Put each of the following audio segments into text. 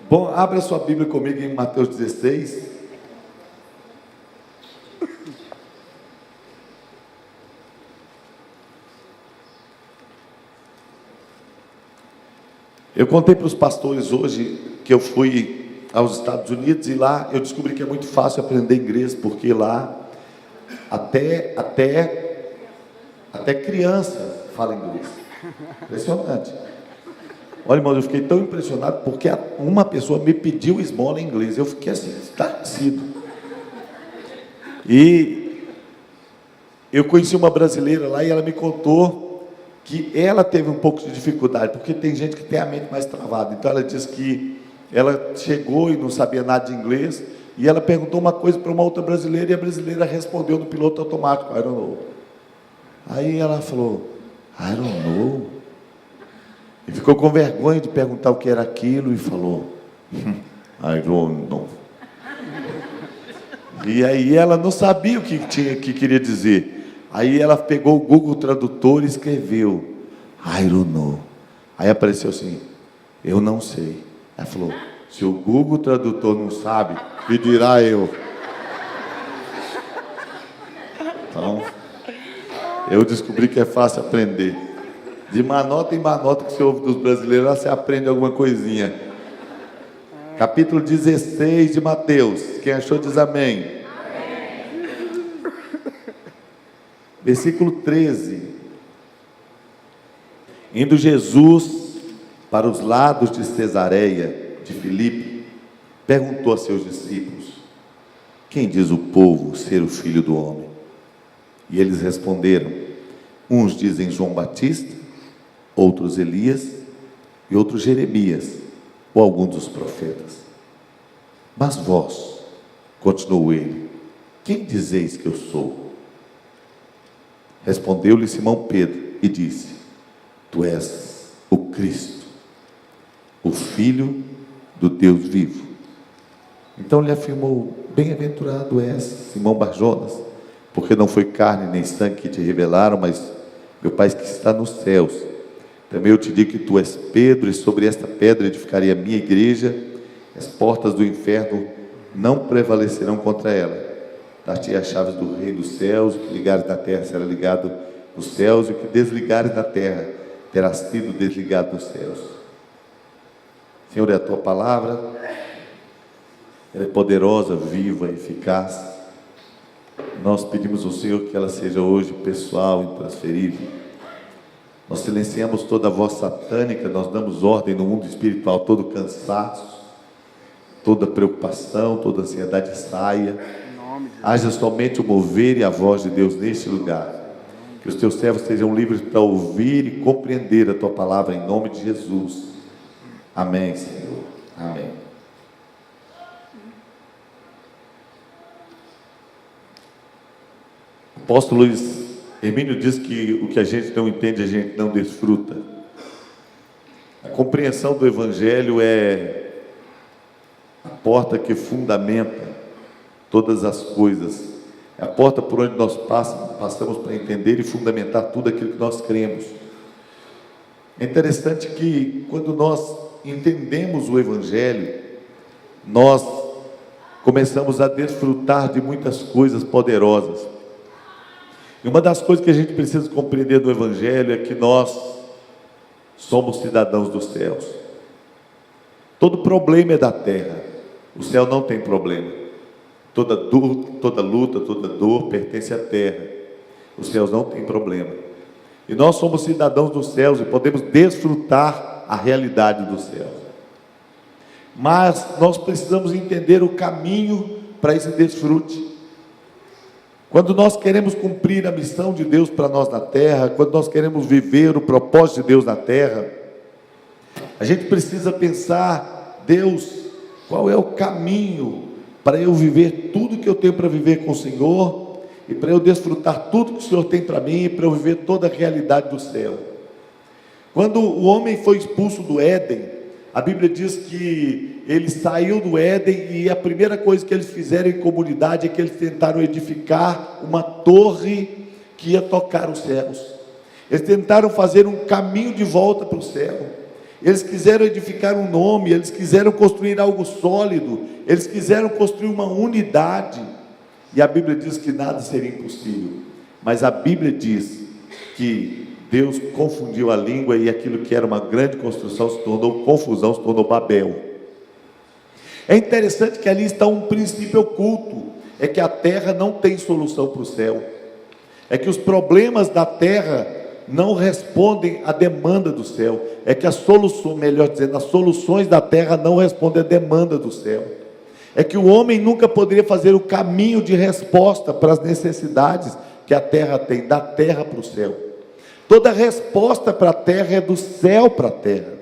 Bom, abra sua Bíblia comigo em Mateus 16. Eu contei para os pastores hoje que eu fui aos Estados Unidos e lá eu descobri que é muito fácil aprender inglês, porque lá até criança fala inglês. Impressionante. Olha, irmão, eu fiquei tão impressionado porque uma pessoa me pediu esmola em inglês. Eu fiquei assim, estarrecido. E eu conheci uma brasileira lá e ela me contou que ela teve um pouco de dificuldade, porque tem gente que tem a mente mais travada. Então ela disse que ela chegou e não sabia nada de inglês, e ela perguntou uma coisa para uma outra brasileira, e a brasileira respondeu no piloto automático, I don't know. Aí ela falou, I don't know. E ficou com vergonha de perguntar o que era aquilo, e falou, I don't know. E aí ela não sabia o que queria dizer. Aí ela pegou o Google Tradutor e escreveu, I don't know. Aí apareceu assim, eu não sei. Ela falou, se o Google Tradutor não sabe, que dirá eu? Então, eu descobri que é fácil aprender. De manota em manota que você ouve dos brasileiros, você aprende alguma coisinha. Capítulo 16 de Mateus. Quem achou diz amém. Versículo 13. Indo Jesus para os lados de Cesareia de Filipe, perguntou a seus discípulos, quem diz o povo ser o Filho do Homem? E eles responderam, uns dizem João Batista, outros Elias, e outros Jeremias, ou algum dos profetas. Mas vós, continuou ele, quem dizeis que eu sou? Respondeu-lhe Simão Pedro e disse, tu és o Cristo, o Filho do Deus vivo. Então lhe afirmou, bem-aventurado és, Simão Barjonas, porque não foi carne nem sangue que te revelaram, mas meu Pai que está nos céus. Também eu te digo que tu és Pedro, e sobre esta pedra edificarei a minha igreja, as portas do inferno não prevalecerão contra ela. Dar-te as chaves do reino dos céus, o que ligares na terra será ligado nos céus, e o que desligares na terra terá sido desligado nos céus. Senhor, é a tua palavra, ela é poderosa, viva, eficaz. Nós pedimos ao Senhor que ela seja hoje pessoal, intransferível. Nós silenciamos toda a voz satânica, nós damos ordem no mundo espiritual, todo cansaço, toda preocupação, toda ansiedade saia. Haja somente o mover e a voz de Deus neste lugar. Que os teus servos sejam livres para ouvir e compreender a tua palavra em nome de Jesus. Amém, Senhor. Amém. O apóstolo Luiz Hermínio diz que o que a gente não entende, a gente não desfruta. A compreensão do Evangelho é a porta que fundamenta todas as coisas. É a porta por onde nós passamos para entender e fundamentar tudo aquilo que nós cremos. É interessante que quando nós entendemos o Evangelho, nós começamos a desfrutar de muitas coisas poderosas. E uma das coisas que a gente precisa compreender do Evangelho é que nós somos cidadãos dos céus. Todo problema é da terra, o céu não tem problema. Toda luta, toda dor pertence à terra, os céus não têm problema. E nós somos cidadãos dos céus e podemos desfrutar a realidade dos céus. Mas nós precisamos entender o caminho para esse desfrute. Quando nós queremos cumprir a missão de Deus para nós na terra, quando nós queremos viver o propósito de Deus na terra, a gente precisa pensar, Deus, qual é o caminho para eu viver tudo que eu tenho para viver com o Senhor, e para eu desfrutar tudo que o Senhor tem para mim, e para eu viver toda a realidade do céu. Quando o homem foi expulso do Éden, a Bíblia diz que ele saiu do Éden e a primeira coisa que eles fizeram em comunidade é que eles tentaram edificar uma torre que ia tocar os céus. Eles tentaram fazer um caminho de volta para o céu. eles quiseram edificar um nome, eles quiseram construir algo sólido, eles quiseram construir uma unidade, e a Bíblia diz que nada seria impossível, mas a Bíblia diz que Deus confundiu a língua, e aquilo que era uma grande construção se tornou confusão, se tornou Babel. É interessante que ali está um princípio oculto, é que a terra não tem solução para o céu, é que os problemas da terra não respondem à demanda do céu, é que as soluções da terra não respondem à demanda do céu, é que o homem nunca poderia fazer o caminho de resposta para as necessidades que a terra tem, da terra para o céu. Toda resposta para a terra é do céu para a terra,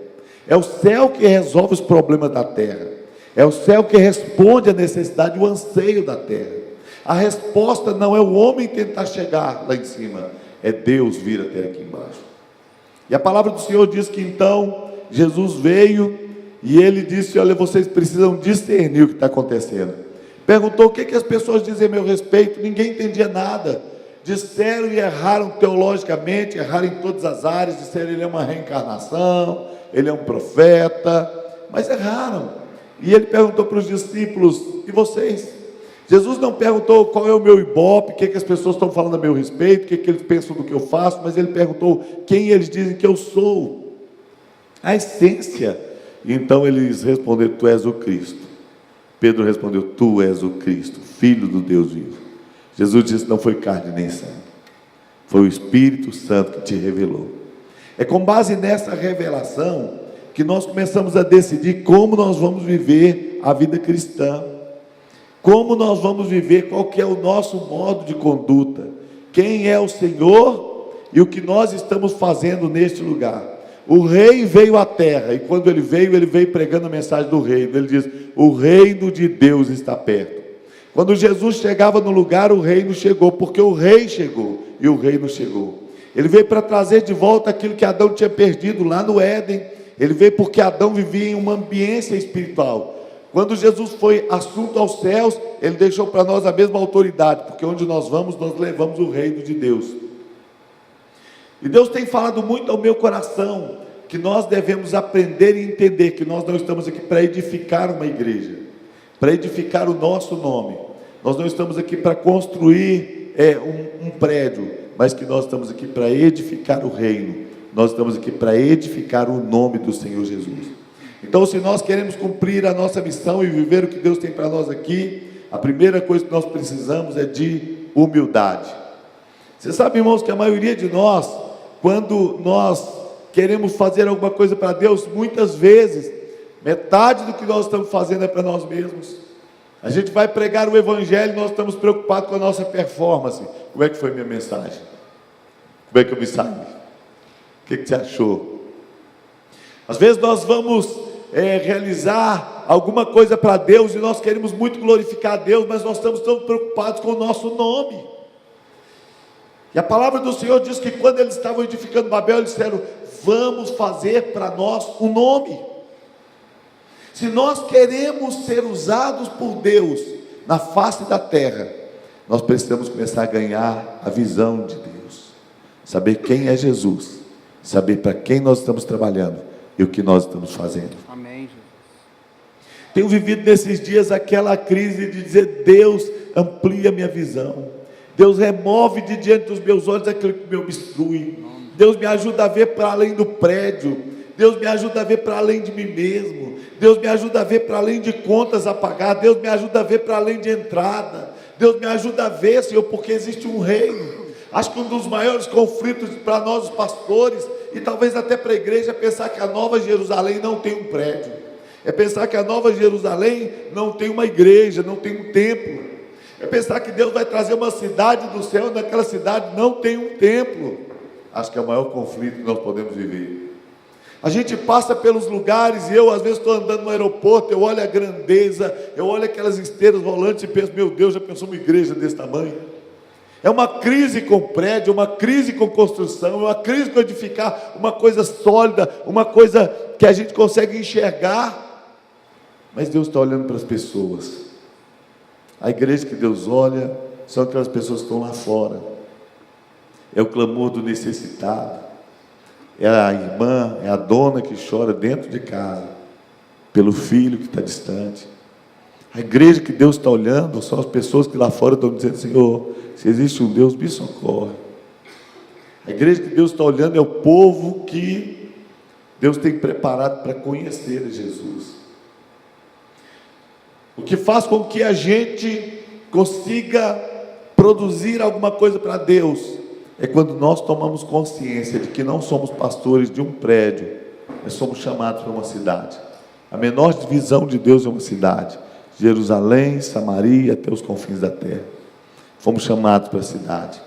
é o céu que resolve os problemas da terra, é o céu que responde à necessidade, o anseio da terra. A resposta não é o homem tentar chegar lá em cima, é Deus vir até aqui embaixo. E a palavra do Senhor diz que então Jesus veio e ele disse: olha, vocês precisam discernir o que está acontecendo. Perguntou o que as pessoas dizem a meu respeito, ninguém entendia nada. Disseram e erraram teologicamente, erraram em todas as áreas, disseram ele é uma reencarnação, ele é um profeta, mas erraram. E ele perguntou para os discípulos: e vocês? Jesus não perguntou qual é o meu ibope, o que as pessoas estão falando a meu respeito, o que eles pensam do que eu faço, mas ele perguntou quem eles dizem que eu sou, a essência. E então eles responderam: tu és o Cristo. Pedro respondeu: tu és o Cristo, Filho do Deus vivo. Jesus disse: não foi carne nem sangue, foi o Espírito Santo que te revelou. É com base nessa revelação que nós começamos a decidir como nós vamos viver a vida cristã, como nós vamos viver, qual que é o nosso modo de conduta, quem é o Senhor e o que nós estamos fazendo neste lugar. O rei veio à terra, e quando ele veio pregando a mensagem do reino. Ele diz: o reino de Deus está perto. Quando Jesus chegava no lugar, o reino chegou, porque o rei chegou, e o reino chegou. Ele veio para trazer de volta aquilo que Adão tinha perdido lá no Éden. Ele veio porque Adão vivia em uma ambiência espiritual. Quando Jesus foi assunto aos céus, ele deixou para nós a mesma autoridade, porque onde nós vamos, nós levamos o reino de Deus. E Deus tem falado muito ao meu coração, que nós devemos aprender e entender que nós não estamos aqui para edificar uma igreja, para edificar o nosso nome. Nós não estamos aqui para construir um prédio, mas que nós estamos aqui para edificar o reino. Nós estamos aqui para edificar o nome do Senhor Jesus. Então, se nós queremos cumprir a nossa missão e viver o que Deus tem para nós aqui, a primeira coisa que nós precisamos é de humildade. Você sabe, irmãos, que a maioria de nós, quando nós queremos fazer alguma coisa para Deus, muitas vezes, metade do que nós estamos fazendo é para nós mesmos. A gente vai pregar o Evangelho e nós estamos preocupados com a nossa performance. Como é que foi minha mensagem? Como é que eu me saí? O que você achou? Às vezes nós vamos realizar alguma coisa para Deus e nós queremos muito glorificar a Deus, mas nós estamos tão preocupados com o nosso nome. E a palavra do Senhor diz que quando eles estavam edificando Babel, eles disseram: vamos fazer para nós um nome. Se nós queremos ser usados por Deus na face da terra, nós precisamos começar a ganhar a visão de Deus, saber quem é Jesus, saber para quem nós estamos trabalhando e o que nós estamos fazendo. Amém, Jesus. Tenho vivido nesses dias aquela crise de dizer: Deus, amplia minha visão, Deus, remove de diante dos meus olhos aquilo que me obstrui, Deus, me ajuda a ver para além do prédio, Deus, me ajuda a ver para além de mim mesmo, Deus, me ajuda a ver para além de contas a pagar, Deus, me ajuda a ver para além de entrada, Deus, me ajuda a ver, Senhor, porque existe um reino. Acho que um dos maiores conflitos para nós, os pastores, e talvez até para a igreja, é pensar que a Nova Jerusalém não tem um prédio, é pensar que a Nova Jerusalém não tem uma igreja, não tem um templo, é pensar que Deus vai trazer uma cidade do céu, e naquela cidade não tem um templo. Acho que é o maior conflito que nós podemos viver. A gente passa pelos lugares, e eu às vezes estou andando no aeroporto, eu olho a grandeza, eu olho aquelas esteiras rolantes e penso: meu Deus, já pensou uma igreja desse tamanho? É uma crise com prédio, uma crise com construção, uma crise com edificar uma coisa sólida, uma coisa que a gente consegue enxergar. Mas Deus está olhando para as pessoas. A igreja que Deus olha são aquelas pessoas que estão lá fora. É o clamor do necessitado, é a irmã, é a dona que chora dentro de casa, pelo filho que está distante. A igreja que Deus está olhando são as pessoas que lá fora estão dizendo: Senhor, se existe um Deus, me socorre. A igreja que Deus está olhando é o povo que Deus tem preparado para conhecer Jesus. O que faz com que a gente consiga produzir alguma coisa para Deus é quando nós tomamos consciência de que não somos pastores de um prédio, mas somos chamados para uma cidade. A menor divisão de Deus é uma cidade: Jerusalém, Samaria, até os confins da terra. Fomos chamados para a cidade.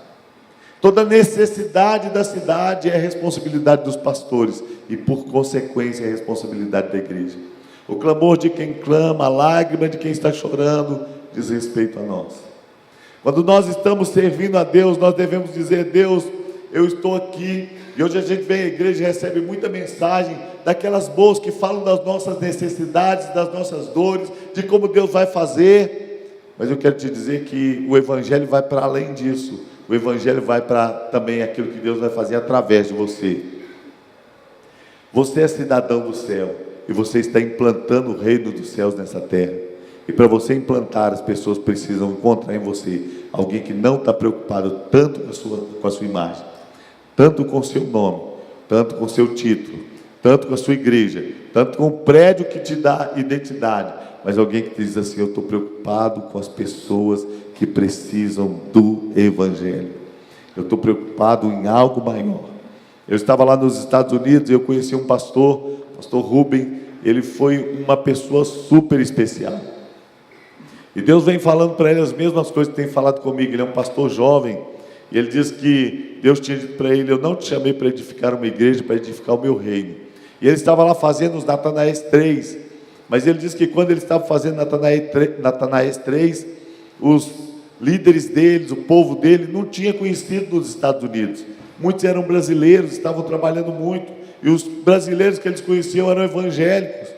Toda necessidade da cidade é responsabilidade dos pastores e, por consequência, é responsabilidade da igreja. O clamor de quem clama, a lágrima de quem está chorando, diz respeito a nós. Quando nós estamos servindo a Deus, nós devemos dizer: Deus, eu estou aqui. E hoje a gente vem à igreja e recebe muita mensagem daquelas boas que falam das nossas necessidades, das nossas dores, de como Deus vai fazer. Mas eu quero te dizer que o Evangelho vai para além disso. O Evangelho vai para também aquilo que Deus vai fazer através de você. Você é cidadão do céu e você está implantando o reino dos céus nessa terra. E para você implantar, as pessoas precisam encontrar em você alguém que não está preocupado tanto com a sua imagem, tanto com o seu nome, tanto com o seu título, tanto com a sua igreja, tanto com o prédio que te dá identidade, mas alguém que diz assim: eu estou preocupado com as pessoas que precisam do Evangelho. Eu estou preocupado em algo maior. Eu estava lá nos Estados Unidos e eu conheci um pastor, pastor Rubem. Ele foi uma pessoa super especial. E Deus vem falando para ele as mesmas coisas que tem falado comigo. Ele é um pastor jovem. E ele diz que Deus tinha dito para ele: eu não te chamei para edificar uma igreja, para edificar o meu reino. E ele estava lá fazendo os Natanaéis 3. Mas ele diz que quando ele estava fazendo Natanaéis 3, os líderes deles, o povo dele, não tinha conhecido nos Estados Unidos. Muitos eram brasileiros, estavam trabalhando muito. E os brasileiros que eles conheciam eram evangélicos.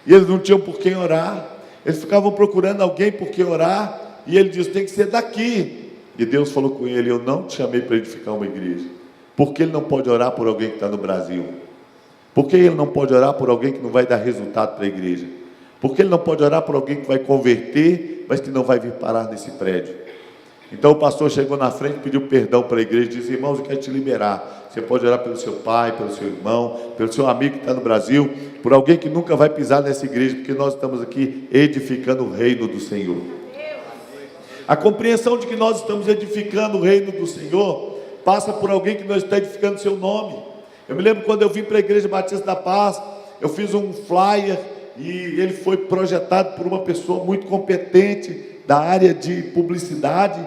E eles não tinham por quem orar. Eles ficavam procurando alguém por quem orar, e ele diz: tem que ser daqui. E Deus falou com ele: eu não te chamei para edificar uma igreja. Por que ele não pode orar por alguém que está no Brasil? Por que ele não pode orar por alguém que não vai dar resultado para a igreja? Por que ele não pode orar por alguém que vai converter, mas que não vai vir parar nesse prédio? Então o pastor chegou na frente, pediu perdão para a igreja e disse: irmãos, eu quero te liberar. Você pode orar pelo seu pai, pelo seu irmão, pelo seu amigo que está no Brasil, por alguém que nunca vai pisar nessa igreja, porque nós estamos aqui edificando o reino do Senhor. A compreensão de que nós estamos edificando o reino do Senhor passa por alguém que nós está edificando o seu nome. Eu me lembro quando eu vim para a Igreja Batista da Paz, eu fiz um flyer e ele foi projetado por uma pessoa muito competente da área de publicidade,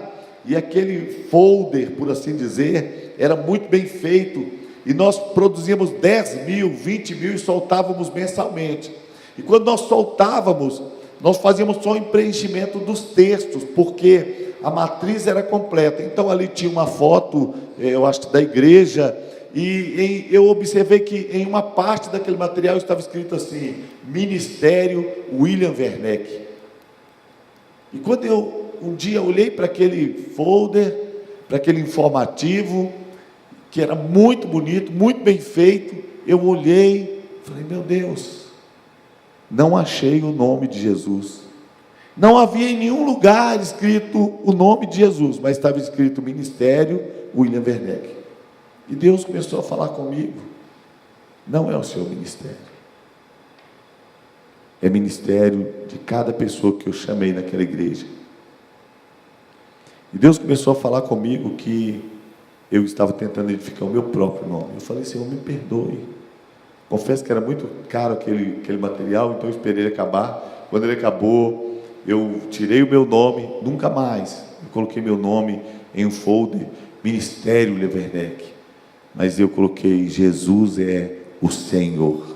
e aquele folder, por assim dizer, era muito bem feito, e nós produzíamos 10 mil, 20 mil e soltávamos mensalmente. E quando nós soltávamos, nós fazíamos só o preenchimento dos textos, porque a matriz era completa. Então ali tinha uma foto, eu acho que da igreja, e eu observei que em uma parte daquele material estava escrito assim: Ministério William Werneck. E quando eu um dia olhei para aquele folder, para aquele informativo, que era muito bonito, muito bem feito, eu olhei, falei: meu Deus, não achei o nome de Jesus. Não havia em nenhum lugar escrito o nome de Jesus, mas estava escrito Ministério William Werneck. E Deus começou a falar comigo: não é o seu ministério, é ministério de cada pessoa que eu chamei naquela igreja. E Deus começou a falar comigo que eu estava tentando edificar o meu próprio nome. Eu falei: Senhor, me perdoe. Confesso que era muito caro aquele material, então eu esperei ele acabar. Quando ele acabou, eu tirei o meu nome, nunca mais. Eu coloquei meu nome em um folder, Ministério William Werneck. Mas eu coloquei: Jesus é o Senhor.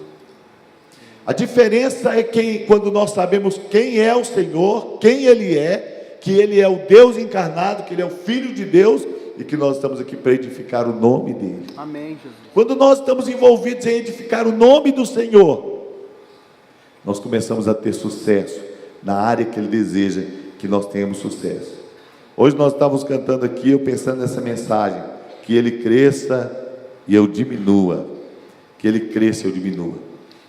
A diferença é que quando nós sabemos quem é o Senhor, quem Ele é, que Ele é o Deus encarnado, que Ele é o Filho de Deus, e que nós estamos aqui para edificar o nome dEle. Amém, Jesus. Quando nós estamos envolvidos em edificar o nome do Senhor, nós começamos a ter sucesso na área que Ele deseja que nós tenhamos sucesso. Hoje nós estávamos cantando aqui, eu pensando nessa mensagem: que Ele cresça e eu diminua. que ele cresça e eu diminua.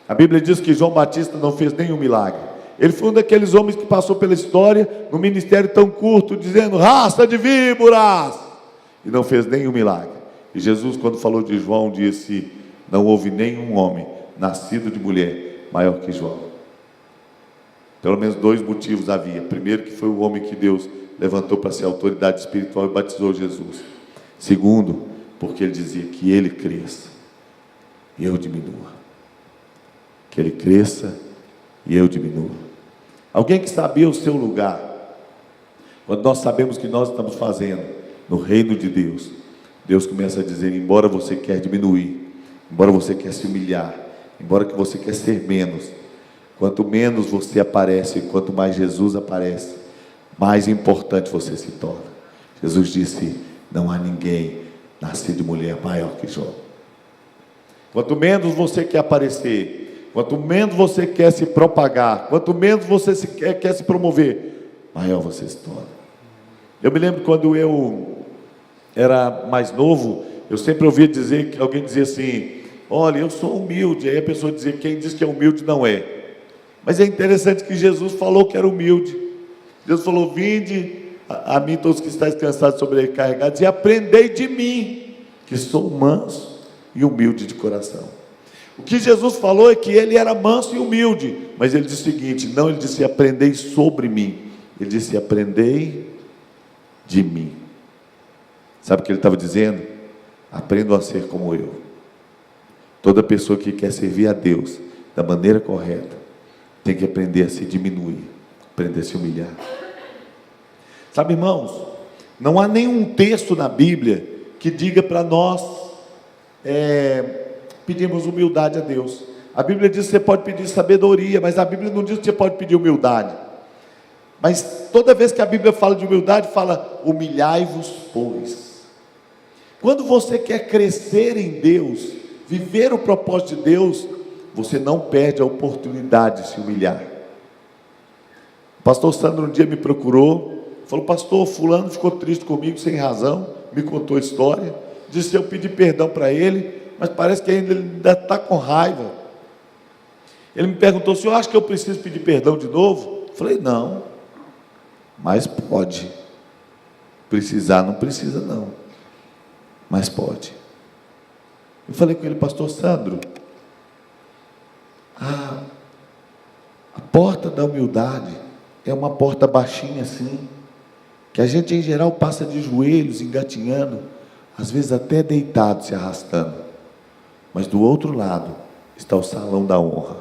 A Bíblia diz que João Batista não fez nenhum milagre. Ele foi um daqueles homens que passou pela história, no ministério tão curto, dizendo, raça de víboras, e não fez nenhum milagre. E Jesus, quando falou de João, disse, não houve nenhum homem nascido de mulher maior que João. Pelo menos 2 motivos havia. Primeiro, que foi o homem que Deus levantou para ser autoridade espiritual e batizou Jesus. Segundo, porque ele dizia que ele cresça e eu diminua. Que ele cresça e eu diminua. Alguém que sabia o seu lugar, quando nós sabemos o que nós estamos fazendo no reino de Deus, Deus começa a dizer, embora você quer diminuir, embora você quer se humilhar, embora que você quer ser menos, quanto menos você aparece, quanto mais Jesus aparece, mais importante você se torna. Jesus disse, não há ninguém nascido de mulher maior que João. Quanto menos você quer aparecer, quanto menos você quer se propagar, quanto menos você quer se promover, maior você se torna. Eu me lembro quando eu era mais novo, eu sempre ouvia dizer, que alguém dizia assim, olha, eu sou humilde. Aí a pessoa dizia, quem diz que é humilde não é. Mas é interessante que Jesus falou que era humilde. Jesus falou, vinde a mim todos que estáis cansados e sobrecarregados, e aprendei de mim, que sou manso e humilde de coração. O que Jesus falou é que ele era manso e humilde, mas ele disse o seguinte, não, ele disse, aprendei sobre mim. Ele disse, aprendei de mim. Sabe o que ele estava dizendo? Aprendam a ser como eu. Toda pessoa que quer servir a Deus da maneira correta, tem que aprender a se diminuir, aprender a se humilhar. Sabe, irmãos, não há nenhum texto na Bíblia que diga para nós pedimos humildade a Deus. A Bíblia diz que você pode pedir sabedoria, mas a Bíblia não diz que você pode pedir humildade. Mas toda vez que a Bíblia fala de humildade, fala humilhai-vos, pois. Quando você quer crescer em Deus, viver o propósito de Deus, você não perde a oportunidade de se humilhar. O pastor Sandro um dia me procurou, falou, pastor, fulano ficou triste comigo sem razão, me contou a história, disse que eu pedi perdão para ele, mas parece que ele ainda está com raiva. Ele me perguntou, senhor acha que eu preciso pedir perdão de novo? Eu falei, não, mas pode. Precisar não precisa não, mas pode. Eu falei com ele, pastor Sandro, a porta da humildade é uma porta baixinha assim, que a gente em geral passa de joelhos, engatinhando, às vezes até deitado, se arrastando. Mas do outro lado está o salão da honra.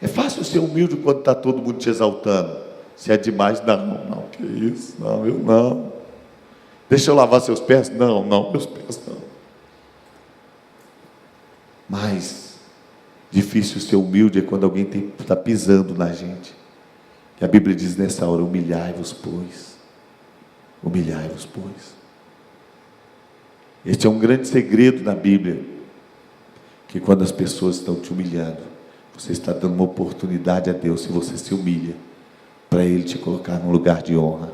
É fácil ser humilde quando está todo mundo te exaltando. Se é demais, não, que isso, não, eu não. Deixa eu lavar seus pés? Não, meus pés não. Mas difícil ser humilde é quando alguém está pisando na gente. E a Bíblia diz nessa hora, humilhai-vos, pois. Humilhai-vos, pois. Este é um grande segredo na Bíblia, que quando as pessoas estão te humilhando, você está dando uma oportunidade a Deus, se você se humilha, para Ele te colocar num lugar de honra,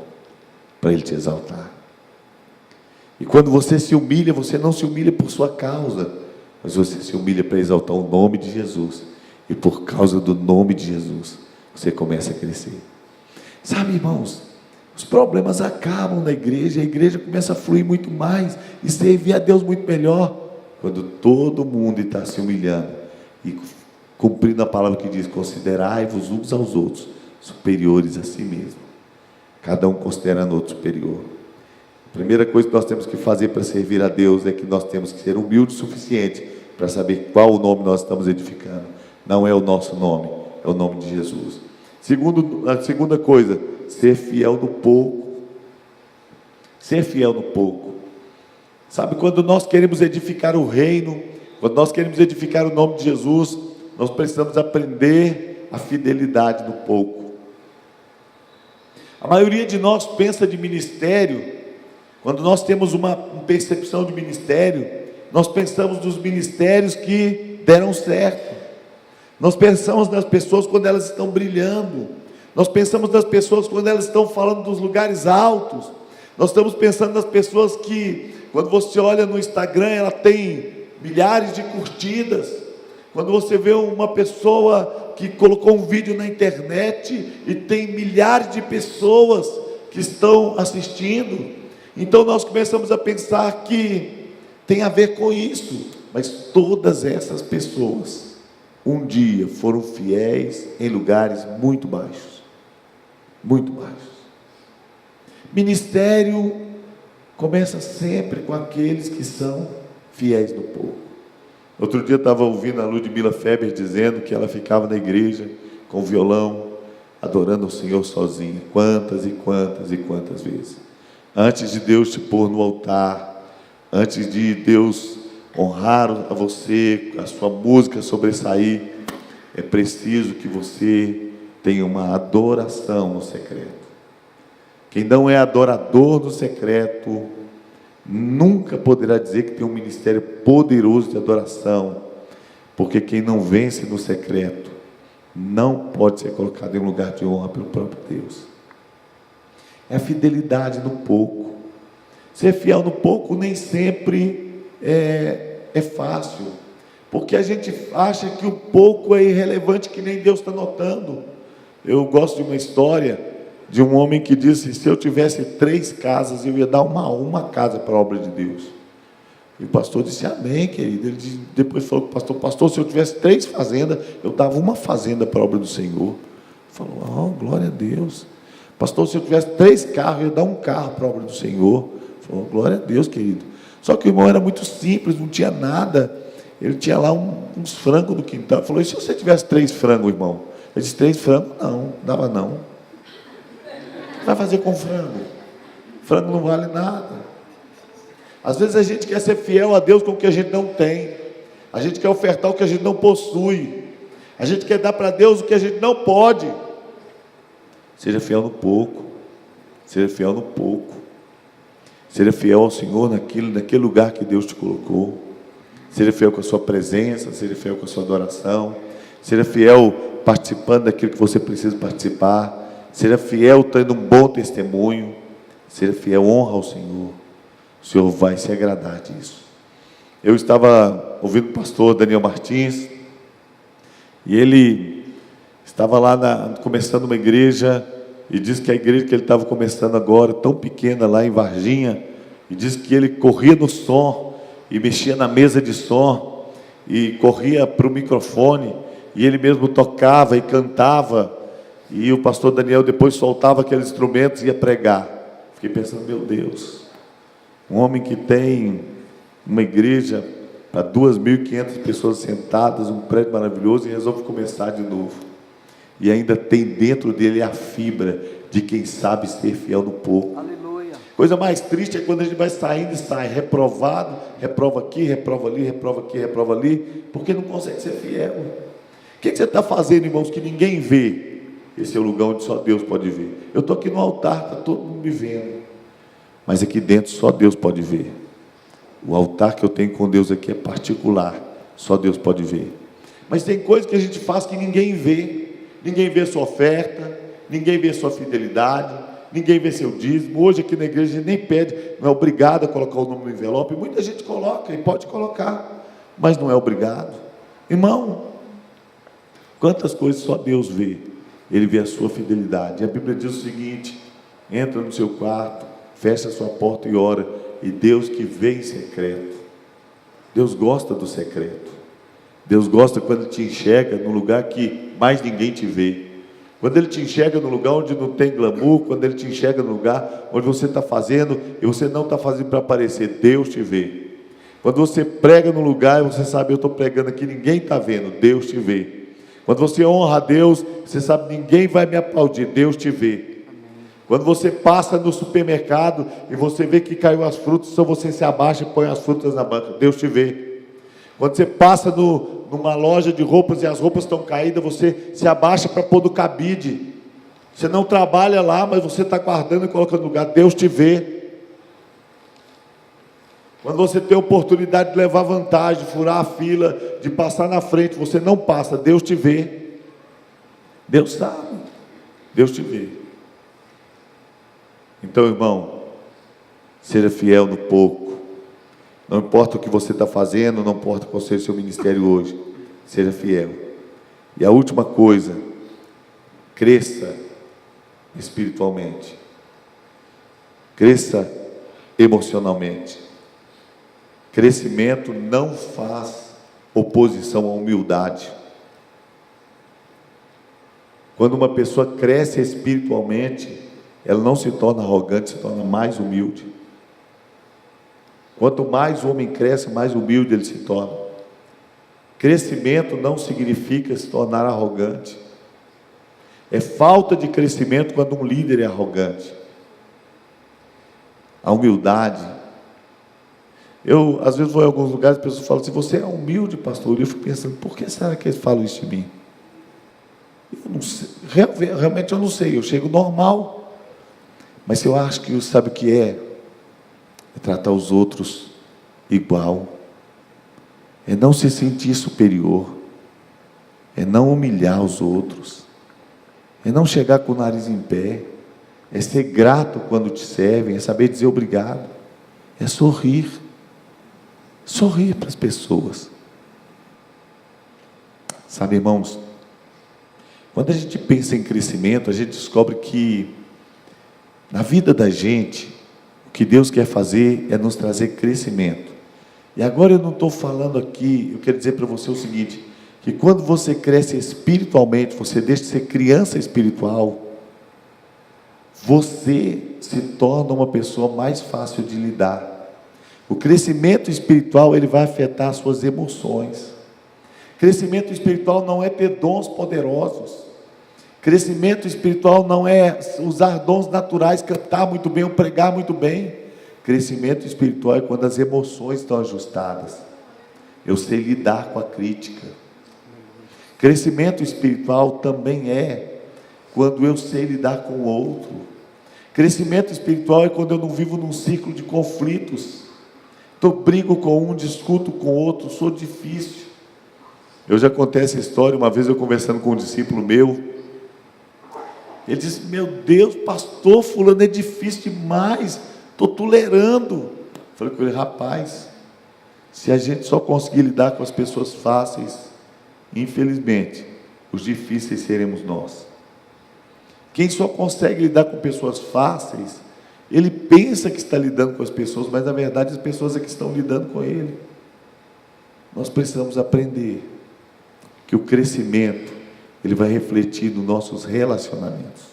para Ele te exaltar. E quando você se humilha, você não se humilha por sua causa, mas você se humilha para exaltar o nome de Jesus, e por causa do nome de Jesus, você começa a crescer. Sabe, irmãos, os problemas acabam na igreja, a igreja começa a fluir muito mais, e servir a Deus muito melhor, quando todo mundo está se humilhando, e cumprindo a palavra que diz, considerai-vos uns aos outros, superiores a si mesmo, cada um considerando o outro superior. A primeira coisa que nós temos que fazer para servir a Deus, é que nós temos que ser humildes o suficiente, para saber qual o nome nós estamos edificando. Não é o nosso nome, é o nome de Jesus. A segunda coisa, ser fiel no pouco. Ser fiel no pouco. Sabe, quando nós queremos edificar o reino, quando nós queremos edificar o nome de Jesus, nós precisamos aprender a fidelidade no pouco. A maioria de nós pensa de ministério, quando nós temos uma percepção de ministério, nós pensamos nos ministérios que deram certo. Nós pensamos nas pessoas quando elas estão brilhando. Nós pensamos nas pessoas quando elas estão falando dos lugares altos. Nós estamos pensando nas pessoas que, quando você olha no Instagram, ela tem milhares de curtidas. Quando você vê uma pessoa que colocou um vídeo na internet e tem milhares de pessoas que estão assistindo, então nós começamos a pensar que tem a ver com isso. Mas todas essas pessoas um dia foram fiéis em lugares muito baixos. Muito baixos. Ministério começa sempre com aqueles que são fiéis no pouco. Outro dia eu estava ouvindo a Ludmila Feber dizendo que ela ficava na igreja com o violão, adorando o Senhor sozinha, quantas e quantas e quantas vezes. Antes de Deus te pôr no altar, antes de Deus honrar a você, a sua música sobressair, é preciso que você tenha uma adoração no secreto. Quem não é adorador no secreto, nunca poderá dizer que tem um ministério poderoso de adoração, porque quem não vence no secreto, não pode ser colocado em um lugar de honra pelo próprio Deus. É a fidelidade no pouco. Ser fiel no pouco nem sempre é fácil, porque a gente acha que o pouco é irrelevante, que nem Deus está notando. Eu gosto de uma história de um homem que disse: se eu tivesse 3 casas, eu ia dar uma casa para a obra de Deus. E o pastor disse: amém, querido. Ele depois falou para o pastor, se eu tivesse 3 fazendas, eu dava uma fazenda para a obra do Senhor. Falou: oh, glória a Deus. Pastor, se eu tivesse 3 carros, eu ia dar um carro para a obra do Senhor. Falou: glória a Deus, querido. Só que o irmão era muito simples, não tinha nada. Ele tinha lá uns frangos no quintal. Ele falou: e se você tivesse 3 frangos, irmão? Ele disse: 3 frangos? Não, dava não. Vai fazer com frango? Frango não vale nada. Às vezes a gente quer ser fiel a Deus com o que a gente não tem. A gente quer ofertar o que a gente não possui. A gente quer dar para Deus o que a gente não pode. Seja fiel no pouco. Seja fiel no pouco. Seja fiel ao Senhor naquele lugar que Deus te colocou. Seja fiel com a sua presença. Seja fiel com a sua adoração. Seja fiel participando daquilo que você precisa participar. Seja fiel tendo um bom testemunho. Seja fiel, honra ao Senhor. O Senhor vai se agradar disso. Eu estava ouvindo o pastor Daniel Martins, e ele estava lá começando uma igreja, e disse que a igreja que ele estava começando agora, tão pequena lá em Varginha, e disse que ele corria no som, e mexia na mesa de som, e corria para o microfone, e ele mesmo tocava e cantava, e o pastor Daniel depois soltava aqueles instrumentos e ia pregar. Fiquei pensando: meu Deus, um homem que tem uma igreja para 2.500 pessoas sentadas, um prédio maravilhoso, e resolve começar de novo. E ainda tem dentro dele a fibra de quem sabe ser fiel no pouco. Aleluia. Coisa mais triste é quando a gente vai saindo e sai reprovado, reprova aqui, reprova ali, reprova aqui, reprova ali, porque não consegue ser fiel. O que você está fazendo, irmãos, que ninguém vê? Esse é o lugar onde só Deus pode ver. Eu estou aqui no altar, está todo mundo me vendo, mas aqui dentro só Deus pode ver. O altar que eu tenho com Deus aqui é particular, só Deus pode ver. Mas tem coisas que a gente faz que ninguém vê. Ninguém vê sua oferta, ninguém vê sua fidelidade, ninguém vê seu dízimo. Hoje aqui na igreja a gente nem pede, não é obrigado a colocar o nome no envelope. Muita gente coloca e pode colocar, mas não é obrigado. Irmão, quantas coisas só Deus vê? Ele vê a sua fidelidade. E a Bíblia diz o seguinte: entra no seu quarto, fecha a sua porta e ora, e Deus que vê em secreto. Deus gosta do secreto. Deus gosta quando te enxerga no lugar que mais ninguém te vê. Quando Ele te enxerga no lugar onde não tem glamour, quando Ele te enxerga no lugar onde você está fazendo e você não está fazendo para aparecer, Deus te vê. Quando você prega no lugar e você sabe: eu estou pregando aqui, ninguém está vendo, Deus te vê. Quando você honra a Deus, você sabe: ninguém vai me aplaudir, Deus te vê. Quando você passa no supermercado e você vê que caiu as frutas, então você se abaixa e põe as frutas na banca, Deus te vê. Quando você passa numa loja de roupas e as roupas estão caídas, você se abaixa para pôr no cabide. Você não trabalha lá, mas você está guardando e colocando no lugar, Deus te vê. Quando você tem a oportunidade de levar vantagem, de furar a fila, de passar na frente, você não passa, Deus te vê. Deus sabe, Deus te vê. Então, irmão, Seja fiel no pouco. Não importa o que você está fazendo, não importa qual seja o seu ministério hoje. Seja fiel. E a última coisa, cresça espiritualmente. Cresça emocionalmente. Crescimento não faz oposição à humildade. Quando uma pessoa cresce espiritualmente, ela não se torna arrogante, se torna mais humilde. Quanto mais o homem cresce, mais humilde ele se torna. Crescimento não significa se tornar arrogante. É falta de crescimento quando um líder é arrogante. A humildade. Eu, às vezes, vou em alguns lugares, as pessoas falam assim: você é humilde, pastor? E eu fico pensando: por que será que eles falam isso de mim? Eu não sei, realmente eu não sei. Eu chego normal. Mas eu acho que sabe o que é? É tratar os outros igual. É não se sentir superior. É não humilhar os outros. É não chegar com o nariz em pé. É ser grato quando te servem. É saber dizer obrigado. É sorrir. Sorrir para as pessoas. Sabe, irmãos, quando a gente pensa em crescimento, a gente descobre que na vida da gente, o que Deus quer fazer é nos trazer crescimento. E agora eu não estou falando aqui, eu quero dizer para você o seguinte, que quando você cresce espiritualmente, você deixa de ser criança espiritual, você se torna uma pessoa mais fácil de lidar. O crescimento espiritual, ele vai afetar as suas emoções. Crescimento espiritual não é ter dons poderosos. Crescimento espiritual não é usar dons naturais, cantar muito bem ou pregar muito bem. Crescimento espiritual é quando as emoções estão ajustadas. Eu sei lidar com a crítica. Crescimento espiritual também é quando eu sei lidar com o outro. Crescimento espiritual é quando eu não vivo num ciclo de conflitos. Então brigo com um, discuto com o outro, sou difícil. Eu já contei essa história, uma vez eu conversando com um discípulo meu, ele disse: meu Deus, pastor, fulano é difícil demais, estou tolerando. Falei com ele: rapaz, se a gente só conseguir lidar com as pessoas fáceis, infelizmente, os difíceis seremos nós. Quem só consegue lidar com pessoas fáceis, ele pensa que está lidando com as pessoas, mas na verdade as pessoas é que estão lidando com ele. Nós precisamos aprender que o crescimento, ele vai refletir nos nossos relacionamentos.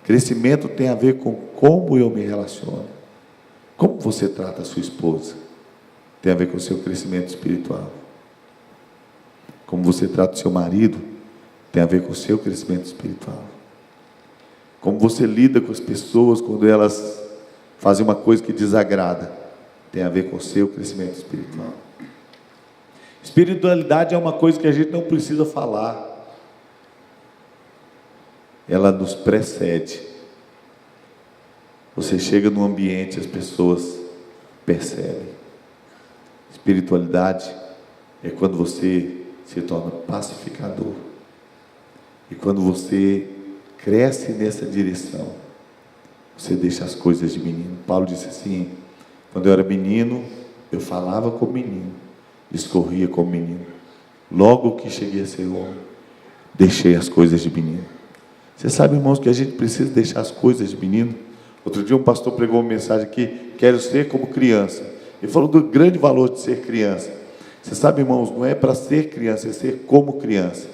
Crescimento tem a ver com como eu me relaciono. Como você trata a sua esposa, tem a ver com o seu crescimento espiritual. Como você trata o seu marido, tem a ver com o seu crescimento espiritual. Como você lida com as pessoas quando elas fazem uma coisa que desagrada, tem a ver com o seu crescimento espiritual. Espiritualidade é uma coisa que a gente não precisa falar. Ela nos precede. Você chega num ambiente, as pessoas percebem. Espiritualidade é quando você se torna pacificador. E quando você cresce nessa direção, você deixa as coisas de menino. Paulo disse assim: quando eu era menino, eu falava como menino, discorria como menino. Logo que cheguei a ser homem, deixei as coisas de menino. Você sabe, irmãos, que a gente precisa deixar as coisas de menino? Outro dia um pastor pregou uma mensagem aqui: quero ser como criança. Ele falou do grande valor de ser criança. Você sabe, irmãos, não é para ser criança, é ser como criança.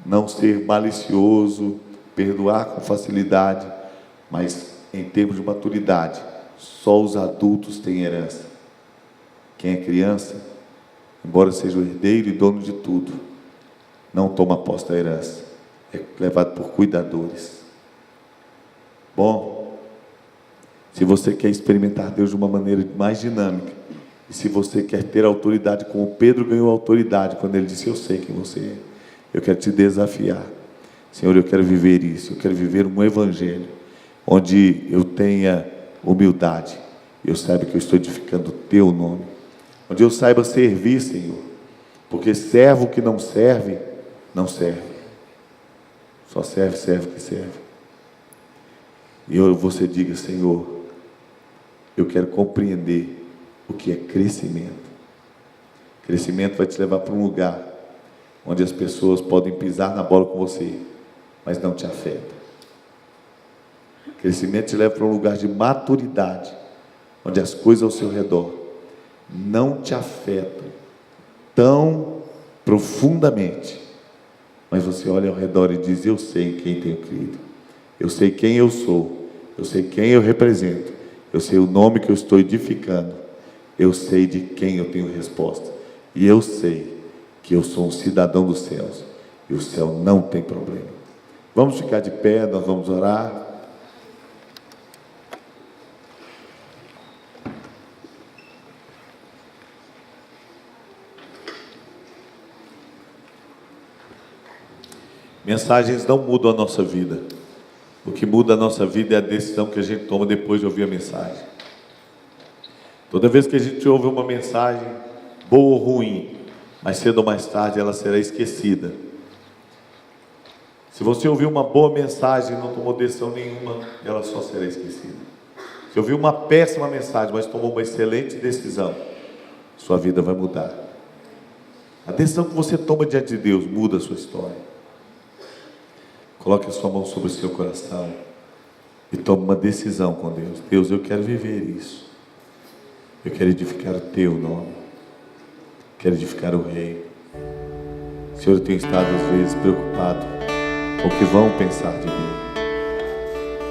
Não ser malicioso, perdoar com facilidade, mas em termos de maturidade, só os adultos têm herança. Quem é criança, embora seja o herdeiro e dono de tudo, não toma posse da herança, é levado por cuidadores. Bom, se você quer experimentar Deus de uma maneira mais dinâmica, e se você quer ter autoridade, como Pedro ganhou autoridade quando ele disse: eu sei quem você é, eu quero te desafiar. Senhor, eu quero viver isso, eu quero viver um evangelho, onde eu tenha humildade, eu saiba que eu estou edificando o teu nome, onde eu saiba servir, Senhor, porque servo que não serve, não serve, só serve que serve. E você diga: Senhor, Eu quero compreender o que é crescimento. Crescimento vai te levar para um lugar onde as pessoas podem pisar na bola com você, mas não te afeta. Crescimento te leva para um lugar de maturidade, onde as coisas ao seu redor não te afetam tão profundamente, mas você olha ao redor e diz: eu sei em quem tenho crido, eu sei quem eu sou, eu sei quem eu represento, eu sei o nome que eu estou edificando, eu sei de quem eu tenho resposta, e eu sei que eu sou um cidadão dos céus, e o céu não tem problema. Vamos ficar de pé, nós vamos orar. Mensagens não mudam a nossa vida. O que muda a nossa vida é a decisão que a gente toma depois de ouvir a mensagem. Toda vez que a gente ouve uma mensagem, boa ou ruim, mais cedo ou mais tarde ela será esquecida. Se você ouviu uma boa mensagem e não tomou decisão nenhuma, ela só será esquecida. Se ouviu uma péssima mensagem, mas tomou uma excelente decisão, sua vida vai mudar. A decisão que você toma diante de Deus muda a sua história. Coloque a sua mão sobre o seu coração e tome uma decisão com Deus. Deus, eu quero viver isso. Eu quero edificar o teu nome. Quero edificar o rei. Senhor, eu tenho estado às vezes preocupado com o que vão pensar de mim.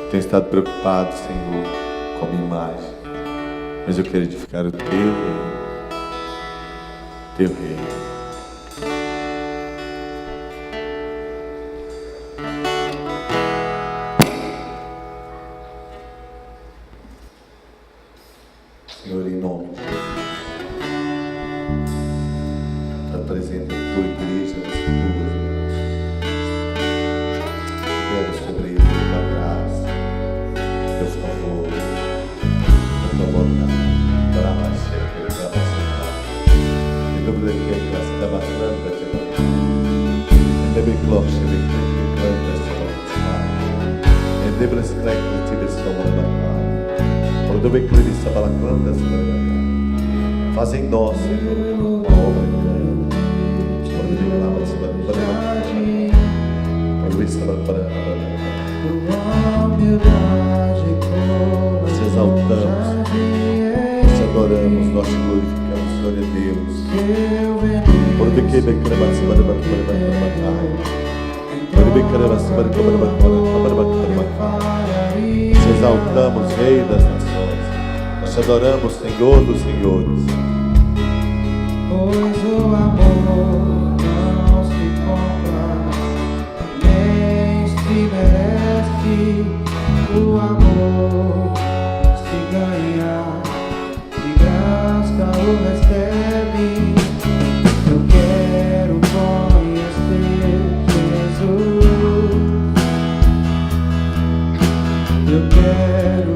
Tenho estado preocupado, Senhor, com a minha imagem. Mas eu quero edificar o teu rei. Teu rei. Senhor, em nome de Jesus, apresenta a tua igreja nas tuas mãos. Pega sobre eles a tua graça, teu favor, a tua bondade, para a baixar, para a baixar. Em nome daquele que está bastante para te dar. Em nome de Deus, em nome faz em nós, Senhor, uma obra grande. Nós te exaltamos, nós te adoramos, nós te glorificamos, Senhor é Deus. Te exaltamos, Rei das Nações. Nós te adoramos, Senhor dos Senhores. Pois o amor não se compra, nem se merece. O amor se ganha, de graça o recebe. Eu quero conhecer Jesus. Eu quero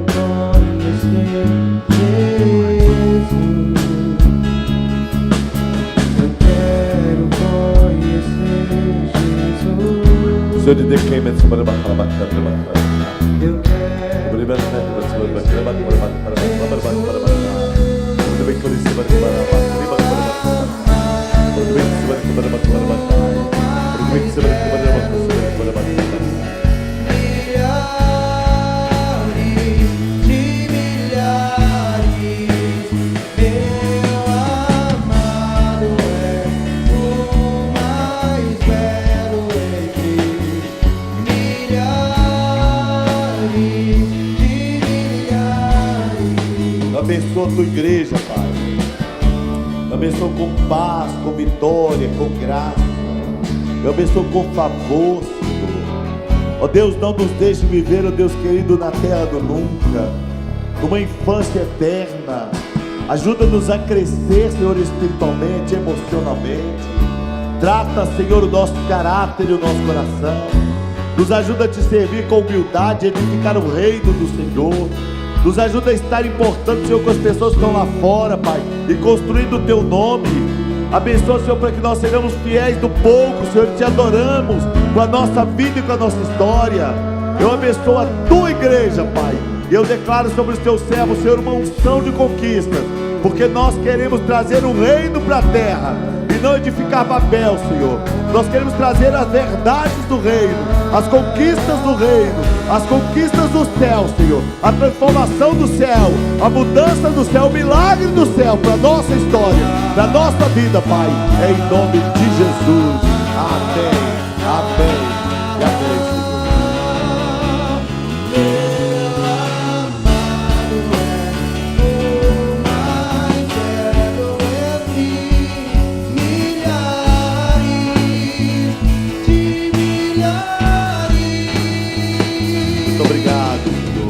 conhecer Jesus. Senhor de declima sobre a batalha. Eu abençoa a tua igreja, Pai. Abençoa com paz, com vitória, com graça. Eu abençoo com favor, Senhor. Ó Deus, não nos deixe viver, ó Deus querido, na terra do nunca, numa infância eterna. Ajuda-nos a crescer, Senhor, espiritualmente, emocionalmente. Trata, Senhor, o nosso caráter e o nosso coração. Nos ajuda a te servir com humildade, a edificar o reino do Senhor. Nos ajuda a estar importando, Senhor, com as pessoas que estão lá fora, Pai, e construindo o Teu nome. Abençoa, Senhor, para que nós sejamos fiéis do pouco, Senhor, e te adoramos com a nossa vida e com a nossa história. Eu abençoo a Tua igreja, Pai, E eu declaro sobre os teus servos, Senhor, uma unção de conquistas, porque nós queremos trazer o reino para a terra e não edificar Babel, Senhor. Nós queremos trazer as verdades do reino, as conquistas do reino, as conquistas do céu, Senhor, a transformação do céu, a mudança do céu, o milagre do céu para a nossa história, para a nossa vida, Pai. É em nome de Jesus. Amém, amém e amém, Senhor. Muito obrigado, Senhor.